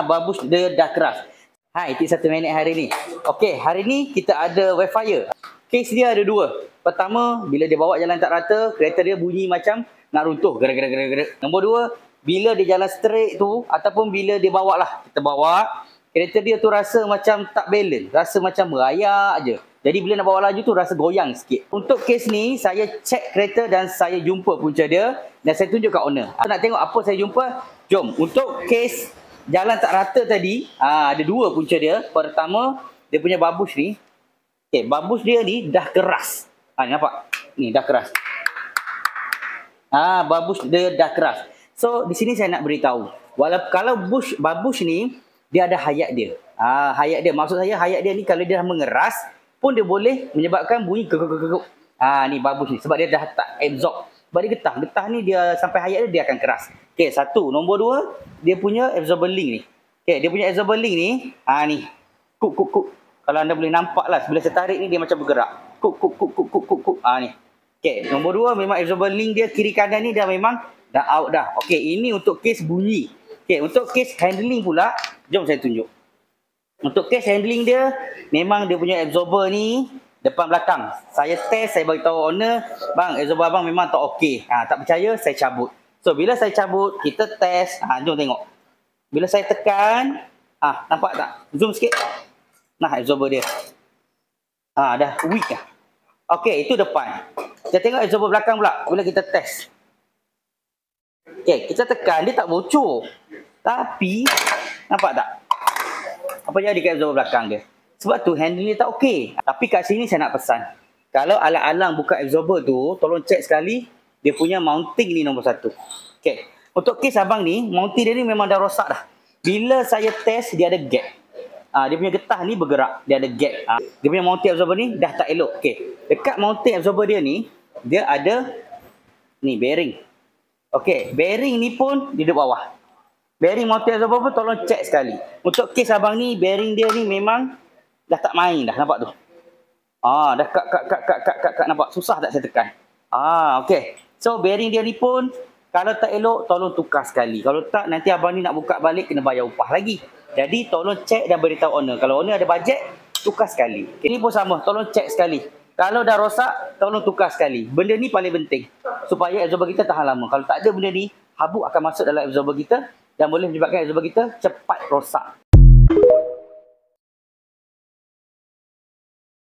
Bagus dia dah keras. Hai, tik 1 minit hari ni. Okey, hari ni kita ada Wavefire. Kes dia ada dua. Pertama, bila dia bawa jalan tak rata, kereta dia bunyi macam nak runtuh. Gerak. Nombor dua, bila dia jalan straight tu, ataupun bila dia bawa lah, kita bawa, kereta dia tu rasa macam tak balance. Rasa macam berayak je. Jadi bila nak bawa laju tu rasa goyang sikit. Untuk kes ni, saya cek kereta dan saya jumpa punca dia. Dan saya tunjuk kat owner. Nak tengok apa saya jumpa? Jom. Untuk kes jalan tak rata tadi, ada dua punca dia. Pertama, dia punya babus ni. Okay, babus dia ni dah keras. Ni nampak? Ni dah keras. Babus dia dah keras. So, di sini saya nak beritahu. Walaupun kalau babus ni, dia ada hayat dia. Hayat dia. Maksud saya, hayat dia ni kalau dia dah mengeras, pun dia boleh menyebabkan bunyi geguk. Ni babus ni. Sebab dia dah tak absorb. Sebab dia getah. Getah ni dia sampai hayat dia akan keras. Okay, satu. Nombor dua, dia punya absorber link ni. Okay, dia punya absorber link ni, ni. Kuk. Kalau anda boleh nampak lah, bila saya tarik ni dia macam bergerak. Kuk. Ni. Okay, nombor dua, memang absorber link dia kiri kanan ni dah memang dah out dah. Okay, ini untuk kes bunyi. Okay, untuk kes handling pula, jom saya tunjuk. Untuk kes handling dia, memang dia punya absorber ni depan belakang. Saya test, saya beritahu owner, bang, absorber abang memang tak okey. Tak percaya, saya cabut. So, bila saya cabut, kita test. Jom tengok. Bila saya tekan, nampak tak? Zoom sikit. Nah, absorber dia. Dah weak dah. Okey, itu depan. Kita tengok absorber belakang pula. Bila kita test. Okey, kita tekan, dia tak bocor. Tapi, nampak tak? Apa jadi kat absorber belakang dia? Sebab tu handling dia tak okey. Tapi kat sini saya nak pesan. Kalau alang-alang buka absorber tu, tolong cek sekali dia punya mounting ni nombor satu. Okey. Untuk kes abang ni, mounting dia ni memang dah rosak dah. Bila saya test, dia ada gap. Dia punya getah ni bergerak. Dia ada gap. Dia punya mounting absorber ni dah tak elok. Okey. Dekat mounting absorber dia ni, dia ada ni bearing. Okey. Bearing ni pun di bawah. Bearing mounting absorber pun tolong cek sekali. Untuk kes abang ni, bearing dia ni memang dah tak main dah. Nampak tu? Dah kat. Nampak? Susah tak saya tekan? Okey. So, bearing dia ni pun, kalau tak elok, tolong tukar sekali. Kalau tak, nanti abang ni nak buka balik, kena bayar upah lagi. Jadi, tolong cek dan beritahu owner. Kalau owner ada bajet, tukar sekali. Ini pun sama. Tolong cek sekali. Kalau dah rosak, tolong tukar sekali. Benda ni paling penting. Supaya absorber kita tahan lama. Kalau tak ada benda ni, habuk akan masuk dalam absorber kita dan boleh menyebabkan absorber kita cepat rosak.